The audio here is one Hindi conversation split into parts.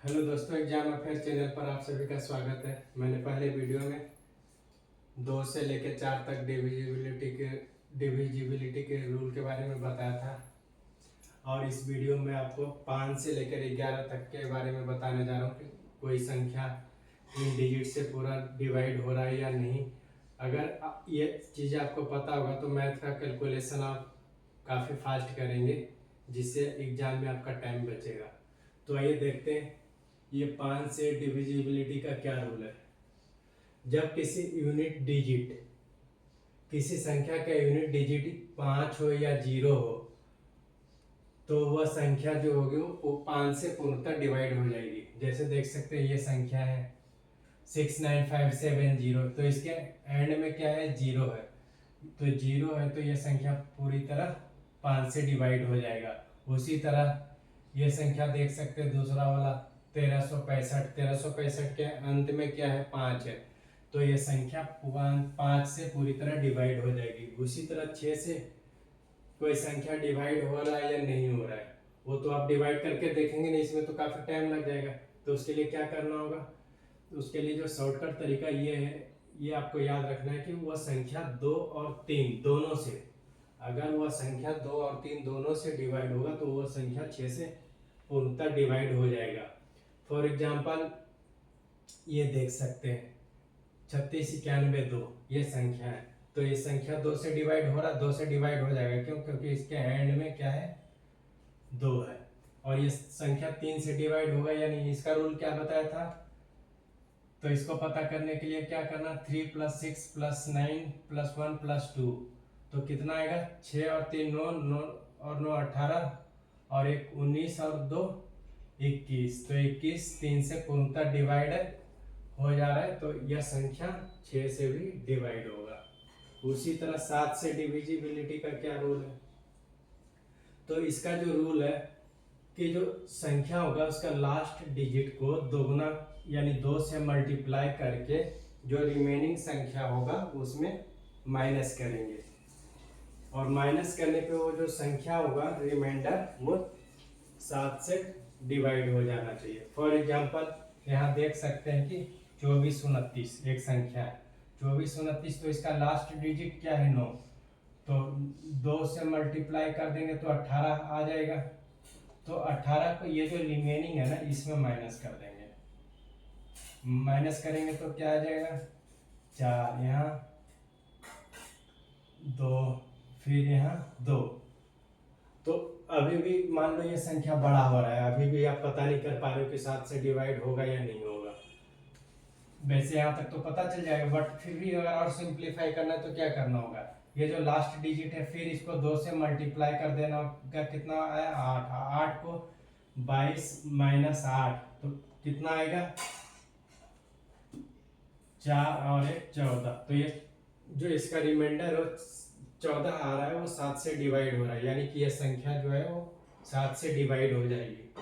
हेलो दोस्तों, एग्जाम अफेयर चैनल पर आप सभी का स्वागत है। मैंने पहले वीडियो में 2 से लेकर 4 तक डिविजिबिलिटी के रूल के बारे में बताया था और इस वीडियो में आपको 5 से लेकर 11 तक के बारे में बताने जा रहा हूँ कि कोई संख्या इन डिजिट से पूरा डिवाइड हो रहा है या नहीं। अगर ये चीज़ें आपको पता होगा तो मैथ का कैलकुलेशन आप काफ़ी फास्ट करेंगे, जिससे एग्जाम में आपका टाइम बचेगा। तो आइए देखते हैं ये 5 से डिविजिबिलिटी का क्या रूल है। जब किसी संख्या का यूनिट डिजिट 5 हो या 0 हो तो वह संख्या जो होगी वो 5 से पूर्णतः डिवाइड हो जाएगी। जैसे देख सकते हैं ये संख्या है 69570, तो इसके एंड में क्या है, 0 है। तो 0 है तो यह संख्या पूरी तरह 5 से डिवाइड हो जाएगा। उसी तरह ये संख्या देख सकते हैं दूसरा वाला 1365 के अंत में क्या है, 5 है, तो ये संख्या 5 से पूरी तरह डिवाइड हो जाएगी। उसी तरह 6 से कोई संख्या डिवाइड हो रहा है या नहीं हो रहा है वो तो आप डिवाइड करके देखेंगे नहीं, इसमें तो काफ़ी टाइम लग जाएगा। तो उसके लिए क्या करना होगा, उसके लिए जो शॉर्टकट तरीका ये है, ये आपको याद रखना है कि वह संख्या 2 और 3 दोनों से, अगर वह संख्या 2 और 3 दोनों से डिवाइड होगा तो वह संख्या 6 से पूर्णतः डिवाइड हो जाएगा। फॉर एग्जाम्पल ये देख सकते हैं 3691 ये संख्या है, तो ये संख्या 2 से डिवाइड हो रहा है, 2 से डिवाइड हो जाएगा। क्यों? क्योंकि इसके एंड में क्या है, 2 है। और ये संख्या 3 से डिवाइड होगा या नहीं, इसका रूल क्या बताया था। तो इसको पता करने के लिए क्या करना, 3 + 6 + 9 + 1 + 2, तो कितना आएगा, 6 और 3 9, 9 और 9 18, और 1 19 और 2 21, तो 21 3 से पूर्णतः डिवाइड हो जा रहा है, तो यह संख्या 6 से भी डिवाइड होगा। उसी तरह 7 से डिविजिबिलिटी का क्या रूल है, तो इसका जो रूल है कि जो संख्या होगा उसका लास्ट डिजिट को दोगुना यानी 2 से मल्टीप्लाई करके जो रिमेनिंग संख्या होगा उसमें माइनस करेंगे, और माइनस करने पे वो जो संख्या होगा रिमाइंडर वो 7 से डिवाइड हो जाना चाहिए। फॉर एग्जांपल यहाँ देख सकते हैं कि 2429 एक संख्या है, 2429, तो इसका लास्ट डिजिट क्या है, 9, तो 2 से मल्टीप्लाई कर देंगे तो 18 आ जाएगा। तो 18 को ये जो रिमेनिंग है ना इसमें माइनस कर देंगे, माइनस करेंगे तो क्या आ जाएगा, 4, यहाँ 2, फिर यहाँ 2। तो अभी भी मान लो ये संख्या बड़ा हो रहा है, अभी भी आप पता नहीं कर पा रहे हो कि 7 से डिवाइड होगा या नहीं होगा। वैसे यहाँ तक तो पता चल जाएगा, बट फिर भी अगर और सिंप्लीफाई करना है तो क्या करना होगा, ये जो लास्ट डिजिट है फिर इसको 2 से मल्टीप्लाई कर देना होगा, कितना आया, 8, 8 को 22 - 8 तो कितना आएगा, 4 और 1 14, तो ये जो इसका रिमाइंडर हो 14 आ रहा है वो 7 से डिवाइड हो रहा है, यानी कि ये संख्या जो है वो 7 से डिवाइड हो जाएगी।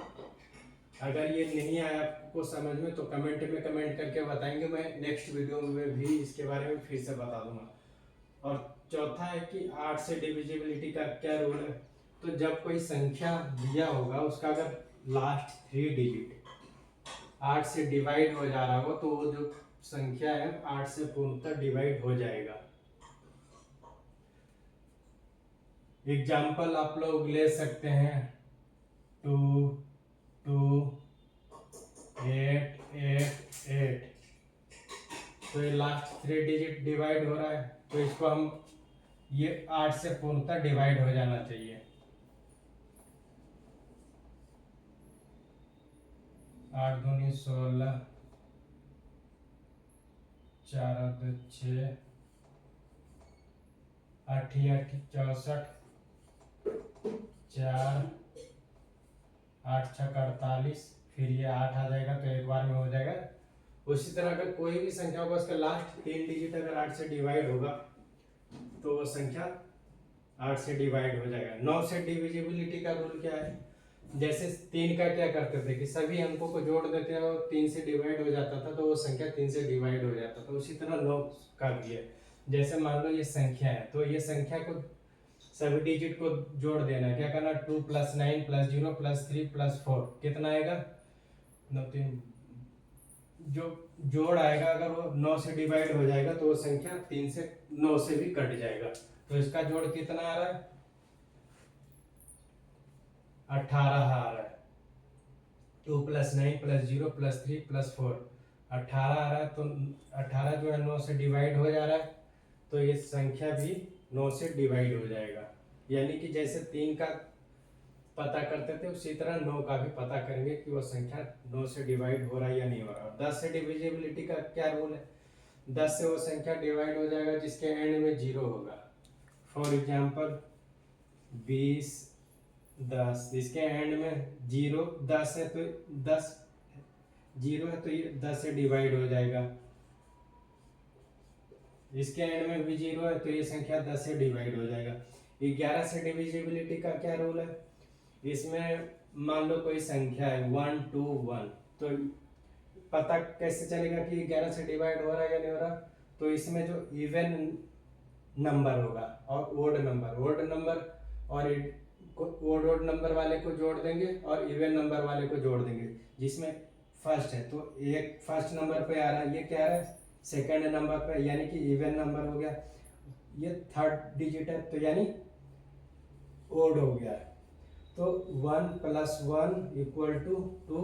अगर ये नहीं आया आपको समझ में तो कमेंट में कमेंट करके बताएंगे, मैं नेक्स्ट वीडियो में भी इसके बारे में फिर से बता दूंगा। और चौथा है कि 8 से डिविजिबिलिटी का क्या रूल है, तो जब कोई संख्या दिया होगा उसका अगर लास्ट 3 डिजिट 8 से डिवाइड हो जा रहा हो तो वो जो संख्या है 8 से पूर्णतः डिवाइड हो जाएगा। एग्जाम्पल आप लोग ले सकते हैं 2 2 8 8 8, तो ये लास्ट 3 डिजिट डिवाइड हो रहा है, तो इसको हम ये 8 से पूर्णतः डिवाइड हो जाना चाहिए। 8 दूनी 16, 4 और 2 6, 8 64, 4 8 6 48, फिर ये 8 आ जाएगा तो एक बार में हो जाएगा। उसी तरह अगर कोई भी संख्या होगा उसका लास्ट 3 डिजिट अगर 8 से डिवाइड होगा तो वो संख्या 8 से डिवाइड हो जाएगा। 9 से डिविजिबिलिटी का रूल क्या है, जैसे 3 का क्या करते थे कि सभी अंकों को जोड़ देते हैं और 3 से डिवाइड हो जाता था तो वो संख्या 3 से डिवाइड हो जाता था। उसी तरह 9 का भी है, जैसे मान लो ये संख्या है तो ये संख्या को सभी डिजिट को जोड़ देना है, क्या करना, 2 + 9 + 0 + 3 + 4 कितना आएगा, 9 3 जो जोड़ आएगा अगर वो 9 से डिवाइड हो जाएगा तो वो संख्या 3 से 9 से भी कट जाएगा। तो इसका जोड़ कितना आ रहा है? 18 आ रहा है। 2 + 9 + 0 + 3 + 4 18 आ रहा है। तो 18 जो है 9 से डिवाइड हो जा रहा है, तो ये संख्या भी 9 से डिवाइड हो जाएगा। यानी कि जैसे 3 का पता करते थे उसी तरह 9 का भी पता करेंगे कि वो संख्या 9 से डिवाइड हो रहा है या नहीं हो रहा। 10 से डिविजिबिलिटी का क्या रूल है? 10 से वो संख्या डिवाइड हो जाएगा जिसके एंड में 0 होगा। फॉर एग्जाम्पल 20 10, इसके एंड में 0 10 है तो 10 0 है तो ये 10 से डिवाइड हो जाएगा। इसके एंड में भी 0 है तो ये संख्या 10 से डिवाइड हो जाएगा। 11 से डिविजिबिलिटी का क्या रूल है? इसमें मान लो कोई संख्या है 1 2 1, तो पता कैसे चलेगा कि 11 से डिवाइड हो रहा है या नहीं हो रहा? तो इसमें जो इवन नंबर होगा और ओड नंबर और ओड नंबर वाले को जोड़ देंगे और इवन नंबर वाले को जोड़ देंगे। जिसमें फर्स्ट है तो एक फर्स्ट नंबर पे आ रहा है, ये क्या है? सेकंड नंबर पे, यानी कि इवन नंबर हो गया। ये थर्ड डिजिट है तो यानी ओड हो गया। तो 1 + 1 = 2।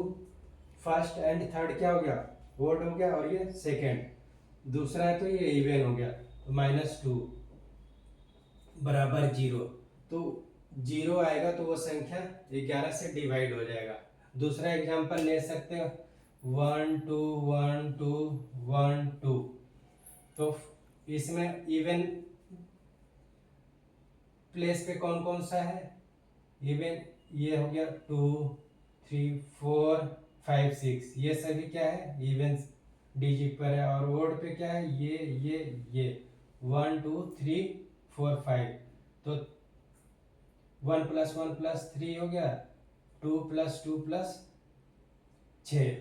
फर्स्ट एंड थर्ड क्या हो गया? ओड हो गया। और ये सेकंड दूसरा है तो ये इवन हो गया। तो -2 = 0। तो 0 आएगा तो वो संख्या 11 से डिवाइड हो जाएगा। दूसरा एग्जांपल ले सकते हो 1 2 1 2 1 2। तो इसमें इवन प्लेस पे कौन कौन सा है? इवन ये हो गया 2 3 4 5 6, ये सभी क्या है? इवन डिजिट पर है। और ओड पे क्या है? ये 1 2 3 4 5। तो 1 + 1 + 3 हो गया, 2 + 2 + 6।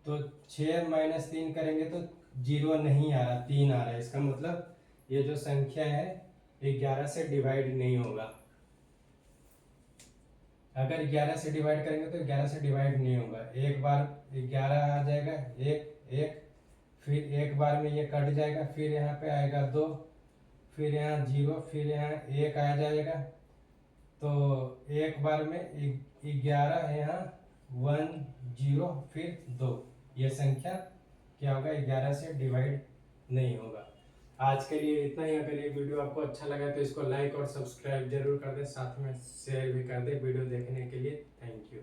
तो 6 - 3 करेंगे तो 0 नहीं आ रहा, 3 आ रहा है। इसका मतलब ये जो संख्या है 11 से डिवाइड नहीं होगा। अगर 11 से डिवाइड करेंगे तो 11 से डिवाइड नहीं होगा। एक बार 11 आ जाएगा, एक फिर एक बार में ये कट जाएगा, फिर यहाँ पे आएगा 2, फिर यहाँ 0, फिर यहाँ 1 आ जाएगा। तो एक बार में 11, यहाँ 1 0 फिर 2, ये संख्या क्या होगा? 11 से डिवाइड नहीं होगा। आज के लिए इतना ही। अगर ये वीडियो आपको अच्छा लगा तो इसको लाइक और सब्सक्राइब जरूर कर दें, साथ में शेयर भी कर दें। वीडियो देखने के लिए थैंक यू।